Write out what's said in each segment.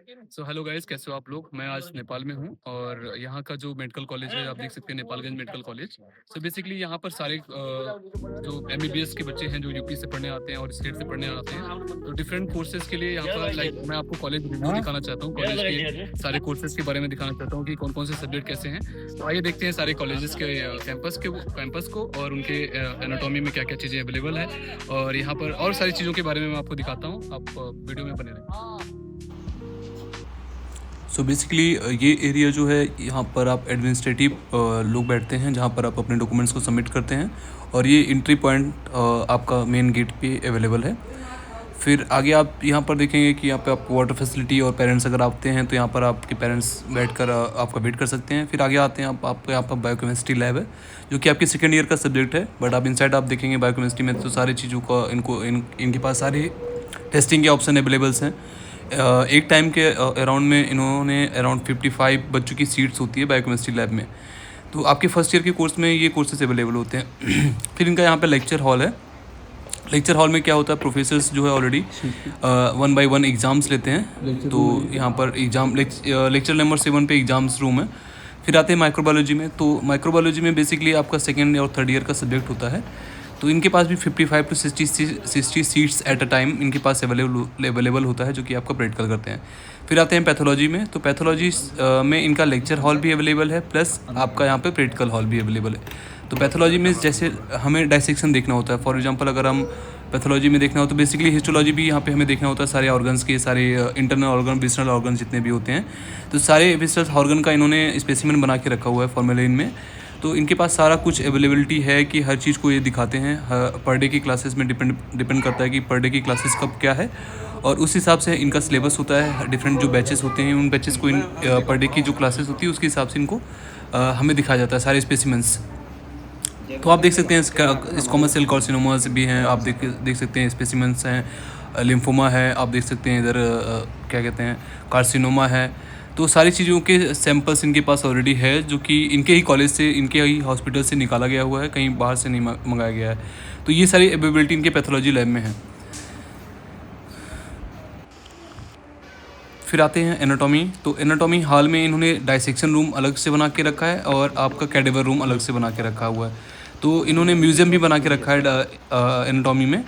So hello guys, कैसे हो आप लोग। मैं आज नेपाल में हूँ और यहाँ का जो मेडिकल कॉलेज है आप देख सकते हैं, Nepalgunj medical college. So basically यहाँ पर सारे जो एमबीबीएस के बच्चे हैं जो यूपी से पढ़ने आते हैं और स्टेट से पढ़ने आते हैं, तो डिफरेंट कोर्सेज के लिए यहाँ पर मैं आपको कॉलेज रिव्यू दिखाना चाहता हूँ। कॉलेज के सारे कोर्सेज के बारे में दिखाना चाहता हूँ कि कौन कौन से सब्जेक्ट कैसे हैं। तो आइए देखते हैं सारे कॉलेजेस के कैंपस को और उनके एनाटॉमी में क्या क्या चीज़ें अवेलेबल है, और यहाँ पर और सारी चीज़ों के बारे में मैं आपको दिखाता हूँ। आप वीडियो में बने रहें। सो बेसिकली ये एरिया जो है, यहाँ पर आप एडमिनिस्ट्रेटिव लोग बैठते हैं, जहाँ पर आप अपने डॉक्यूमेंट्स को सबमिट करते हैं। और ये एंट्री पॉइंट आपका मेन गेट पे अवेलेबल है। फिर आगे आप यहाँ पर देखेंगे कि यहाँ पे आपको वाटर फैसिलिटी और पेरेंट्स अगर आते हैं तो यहाँ पर आपके पेरेंट्स बैठकर आपका वेट कर सकते हैं। फिर आगे आते हैं आपको यहाँ पर बायोकेमिस्ट्री लैब है, जो कि आपके सेकेंड ईयर का सब्जेक्ट है। बट आप इनसाइड आप देखेंगे बायोकेमिस्ट्री में तो सारी चीज़ों का इनके पास सारे टेस्टिंग के ऑप्शन अवेलेबल्स हैं। एक टाइम के अराउंड में इन्होंने अराउंड 55 बच्चों की सीट्स होती है बायोकेमिस्ट्री लैब में। तो आपके फर्स्ट ईयर के कोर्स में ये कोर्सेज अवेलेबल होते हैं। फिर इनका यहाँ पे लेक्चर हॉल है। लेक्चर हॉल में क्या होता है, प्रोफेसर्स जो है ऑलरेडी 1 बाय 1 एग्ज़ाम्स लेते हैं। तो यहाँ पर लेक्चर नंबर 7 पे एग्ज़ाम्स रूम है। फिर आते हैं माइक्रोबायोलॉजी में। तो माइक्रोबायोलॉजी में बेसिकली आपका सेकेंड और थर्ड ईयर का सब्जेक्ट होता है। तो इनके पास भी 55 to 60 seats at a time इनके पास अवेलेबल होता है, जो कि आपका प्रैक्टिकल करते हैं। फिर आते हैं पैथोलॉजी में। तो पैथोलॉजी में इनका लेक्चर हॉल भी अवेलेबल है, प्लस आपका यहाँ पे प्रैक्टिकल हॉल भी अवेलेबल है। तो पैथोलॉजी में जैसे हमें डायसेक्शन देखना होता है, फॉर एग्जांपल अगर हम पैथोलॉजी में देखना हो तो बेसिकली हिस्टोलॉजी भी यहाँ पे हमें देखना होता है। सारे ऑर्गन्स के, सारे इंटरनल ऑर्गन, विसरल ऑर्गन जितने भी होते हैं, तो सारे विसरल ऑर्गन का इन्होंने स्पेसिमेन बना के रखा हुआ है फॉर्मेलिन में। तो इनके पास सारा कुछ अवेलेबिलिटी है कि हर चीज़ को ये दिखाते हैं। पर डे की क्लासेस में डिपेंड करता है कि पर डे की क्लासेस कब क्या है, और उस हिसाब से इनका सिलेबस होता है। डिफरेंट जो बैचेस होते हैं, उन बैचेस को इन पर डे की जो क्लासेस होती है उसके हिसाब से इनको हमें दिखाया जाता है सारे स्पेसिमेंट्स। तो आप देख सकते हैं स्क्वामस सेल कार्सिनोमास भी हैं, आप देख सकते हैं स्पेसिमेंट्स हैं, लिम्फोमा है, आप देख सकते हैं इधर क्या कहते हैं, कार्सिनोमा है। तो सारी चीज़ों के सैंपल्स इनके पास ऑलरेडी है, जो कि इनके ही कॉलेज से, इनके ही हॉस्पिटल से निकाला गया हुआ है, कहीं बाहर से नहीं मंगाया गया है। तो ये सारी अवेलेबिलिटी इनके पैथोलॉजी लैब में है। फिर आते हैं एनाटॉमी। तो एनाटॉमी हॉल में इन्होंने डाइसेक्शन रूम अलग से बना के रखा है और आपका कैडेवर रूम अलग से बना के रखा हुआ है। तो इन्होंने म्यूज़ियम भी बना के रखा है एनाटॉमी में।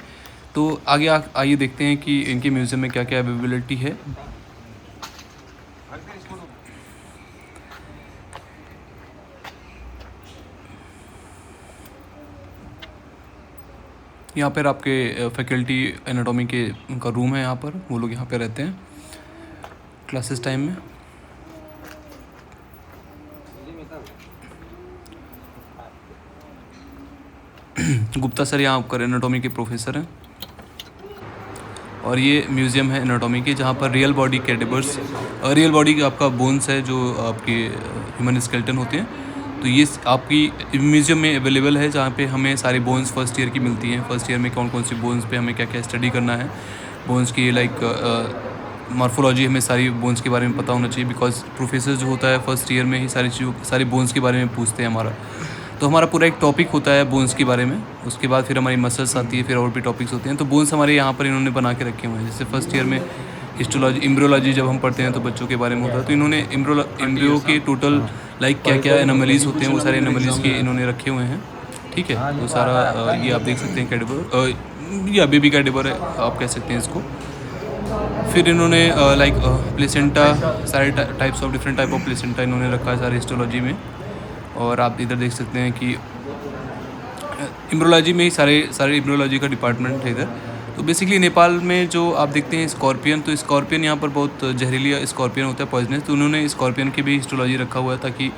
तो आगे आइए देखते हैं कि इनके म्यूज़ियम में क्या क्या अवेलेबिलिटी है। यहाँ पर आपके फैकल्टी एनाटॉमी के उनका रूम है, यहाँ पर वो लोग यहाँ पे रहते हैं क्लासेस टाइम में। गुप्ता सर यहाँ आपका एनाटॉमी के प्रोफेसर हैं। और ये म्यूज़ियम है एनाटॉमी के, जहाँ पर real body cadavers, real body का आपका बोन्स है जो आपके ह्यूमन स्केलेटन होते हैं। तो ये आपकी म्यूज़ियम में अवेलेबल है, जहाँ पे हमें सारे बोन्स फर्स्ट ईयर की मिलती हैं। फर्स्ट ईयर में कौन कौन सी बोन्स पे हमें क्या क्या स्टडी करना है, बोन्स की लाइक मॉर्फोलॉजी, हमें सारी बोन्स के बारे में पता होना चाहिए, बिकॉज प्रोफेसर जो होता है फर्स्ट ईयर में ही सारी बोन्स के बारे में पूछते हैं हमारा। तो हमारा पूरा एक टॉपिक होता है बोन्स के बारे में। उसके बाद फिर हमारी मसल्स आती है, फिर और भी टॉपिक्स होते हैं। तो बोन्स हमारे यहाँ पर इन्होंने बना के रखे हुए हैं। जैसे फर्स्ट ईयर में हिस्टोलॉजी, एम्ब्रियोलॉजी जब हम पढ़ते हैं तो बच्चों के बारे में होता है। तो इन्होंने एम्ब्रियो के टोटल लाइक क्या क्या एनोमलीज होते हैं, वो सारे एनोमलीज के इन्होंने रखे हुए हैं। ठीक है, तो सारा ये आप देख सकते हैं कैडेवर, या बेबी कैडेवर है आप कह सकते हैं इसको। फिर इन्होंने लाइक प्लेसेंटा, सारे types of different type of placenta इन्होंने रखा है सारे हिस्टोलॉजी में। और आप इधर देख सकते हैं कि एम्ब्रियोलॉजी में ही सारे एम्ब्रियोलॉजी का डिपार्टमेंट है इधर। तो बेसिकली नेपाल में जो आप देखते हैं स्कॉर्पियन, तो स्कॉर्पियन यहाँ पर बहुत जहरीली स्कॉर्पियन होता है, पॉइजनस। तो उन्होंने स्कॉर्पियन की भी हिस्टोलॉजी रखा हुआ है, ताकि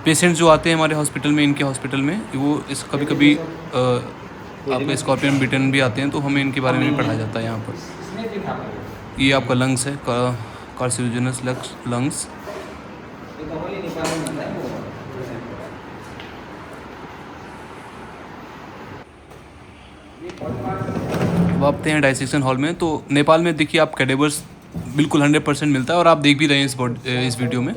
पेशेंट जो आते हैं हमारे हॉस्पिटल में, इनके हॉस्पिटल में, वो कभी कभी आपके स्कॉर्पियन बिटन भी आते हैं, तो हमें इनके बारे में पढ़ाया जाता है यहाँ पर। ये आपका लंग्स है, कार्सिनोजेनस लंग्स। अब आते हैं डाइसेक्शन हॉल में। तो नेपाल में देखिए आप कैडेवर्स बिल्कुल 100% मिलता है, और आप देख भी रहे हैं इस वीडियो में।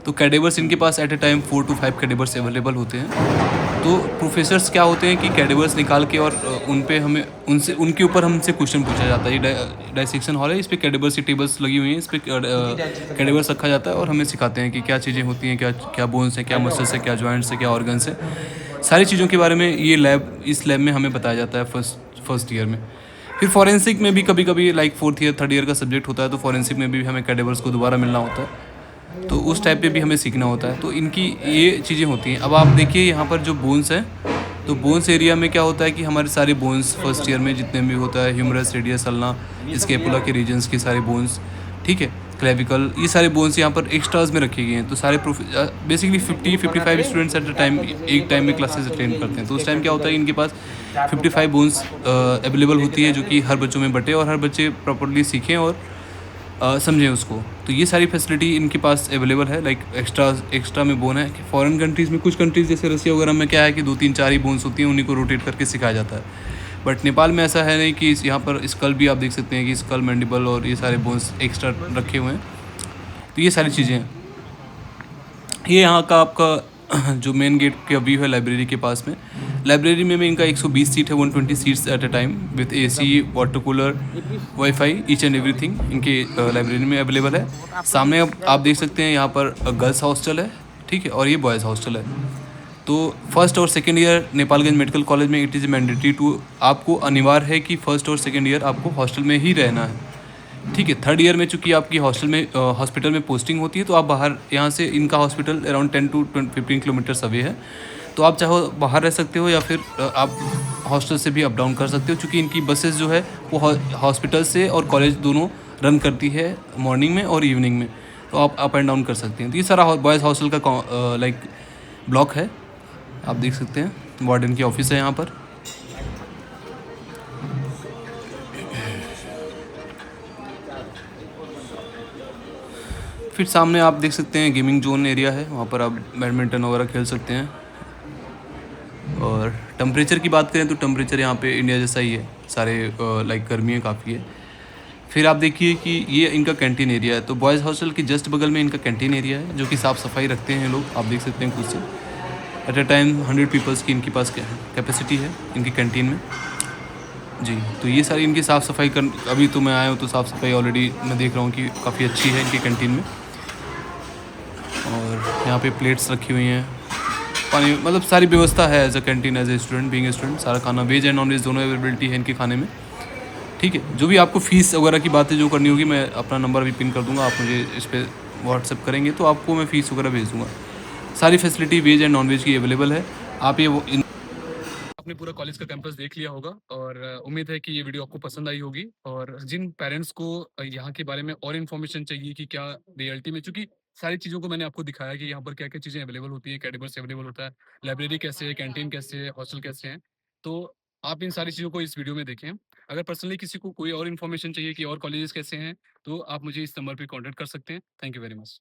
तो कैडेवर्स इनके पास at a time 4 to 5 cadavers available होते हैं। तो प्रोफेसर्स क्या होते हैं कि कैडेवर्स निकाल के और उन पे हमें उनसे उनके ऊपर हमसे क्वेश्चन पूछा जाता है। ये डाइसेक्शन हॉल है, इस पे कैडेवर्स की टेबल्स लगी हुई हैं, इस पे कैडेवर्स रखा जाता है और हमें सिखाते हैं कि क्या चीज़ें होती हैं, क्या क्या बोन्स हैं, क्या मसल्स है, क्या जॉइंट्स है, क्या ऑर्गन्स है। सारी चीज़ों के बारे में ये इस लैब में हमें बताया जाता है फर्स्ट ईयर में। फिर फॉरेंसिक में भी कभी कभी like fourth year third year का सब्जेक्ट होता है, तो फॉरेंसिक में भी हमें कैडेवर्स को दोबारा मिलना होता है, तो उस टाइप पे भी हमें सीखना होता है। तो इनकी ये चीज़ें होती हैं। अब आप देखिए यहाँ पर जो बोन्स हैं, तो बोन्स एरिया में क्या होता है कि हमारे सारे बोन्स फर्स्ट ईयर में जितने भी होता है, ह्यूमरस, रेडियस, अल्ना, स्केपुला के रीजन्स के सारे बोन्स, ठीक है, क्लेविकल, ये सारे बोन्स यहाँ पर एक्स्ट्राज में रखे गए हैं। तो सारे basically 50-55 students at the time एक टाइम में क्लासेस अटेंड करते हैं। तो उस टाइम क्या होता है, इनके पास 55 बोन्स अवेलेबल होती है, जो कि हर बच्चों में बटे और हर बच्चे प्रॉपरली सीखें और समझें उसको। तो ये सारी फैसिलिटी इनके पास अवेलेबल है, लाइक एक्स्ट्रा में बोन है कि फॉरेन कंट्रीज़ में, कुछ कंट्रीज़ जैसे रसिया वगैरह में क्या है कि 2-3-4 ही बोन्स होती हैं, उन्हीं को रोटेट करके सिखाया जाता है। बट नेपाल में ऐसा है नहीं कि यहाँ पर स्कल भी आप देख सकते हैं कि स्कल, मैंडिबल और ये सारे बोन्स एक्स्ट्रा रखे हुए हैं। तो ये सारी चीज़ें हैं। ये यहाँ का आपका जो मेन गेट का व्यू है लाइब्रेरी के पास में। लाइब्रेरी में इनका 120 सीट है, 120 seats at a time with AC, water cooler, wifi, each and everything इनके लाइब्रेरी में अवेलेबल है। सामने अब आप देख सकते हैं यहाँ पर गर्ल्स हॉस्टल है, ठीक है, और ये बॉयज़ हॉस्टल है। तो फर्स्ट और second year Nepalgunj medical college में इट इज़ मैंडेटरी टू, आपको अनिवार्य है कि फर्स्ट और सेकेंड ईयर आपको हॉस्टल में ही रहना है, ठीक है। थर्ड ईयर में चूंकि आपकी हॉस्पिटल में पोस्टिंग होती है, तो आप बाहर, यहाँ से इनका hospital around 10 to 15 kilometres away है, तो आप चाहो बाहर रह सकते हो या फिर आप हॉस्टल से भी अप डाउन कर सकते हो, क्योंकि इनकी बसेस जो है वो हॉस्पिटल से और कॉलेज दोनों रन करती है मॉर्निंग में और इवनिंग में, तो आप अप एंड डाउन कर सकते हैं। तो ये सारा बॉयज़ हॉस्टल का लाइक ब्लॉक है, आप देख सकते हैं। वार्डन की ऑफिस है यहाँ पर। फिर सामने आप देख सकते हैं गेमिंग जोन एरिया है, वहाँ पर आप बैडमिंटन वगैरह खेल सकते हैं। और टेम्परेचर की बात करें तो टेम्परेचर यहाँ पे इंडिया जैसा ही है, सारे लाइक गर्मी है काफ़ी है। फिर आप देखिए कि ये इनका कैंटीन एरिया है, तो बॉयज़ हॉस्टल के जस्ट बगल में इनका कैंटीन एरिया है, जो कि साफ़ सफाई रखते हैं लोग, आप देख सकते हैं खुद से। एट अ टाइम 100 पीपल्स की इनके पास कैपेसिटी है इनकी कैंटीन में जी। तो ये सारी इनकी साफ़ सफाई कर, अभी तो मैं आया हूँ तो साफ़ सफाई ऑलरेडी मैं देख रहा हूँ कि काफ़ी अच्छी है इनकी कैंटीन में। और यहाँ पे प्लेट्स रखी हुई हैं, पानी, मतलब सारी व्यवस्था है as a canteen, as a student, being a student, सारा खाना वेज एंड नॉन वेज दोनों अवेलेबिलिटी है इनके खाने में, ठीक है। जो भी आपको फ़ीस वगैरह की बातें जो करनी होगी, मैं अपना नंबर भी पिन कर दूंगा, आप मुझे इस पर व्हाट्सएप करेंगे तो आपको मैं फ़ीस वगैरह भेज दूँगा। सारी facility veg and non veg की अवेलेबल है। आप ये आपने पूरा कॉलेज का कैंपस देख लिया होगा और उम्मीद है कि ये वीडियो आपको पसंद आई होगी। और जिन पेरेंट्स को यहाँ के बारे में और इन्फॉर्मेशन चाहिए कि क्या रियलिटी में, चूंकि सारी चीज़ों को मैंने आपको दिखाया कि यहाँ पर क्या क्या चीज़ें अवेलेबल होती हैं, कैडेबर्स अवेलेबल होता है, लाइब्रेरी कैसे है, कैंटीन कैसे है, हॉस्टल कैसे हैं, तो आप इन सारी चीज़ों को इस वीडियो में देखें। अगर पर्सनली किसी को कोई और इन्फॉर्मेशन चाहिए कि और कॉलेजेस कैसे हैं, तो आप मुझे इस नंबर पर कॉन्टैक्ट कर सकते हैं। Thank you very much.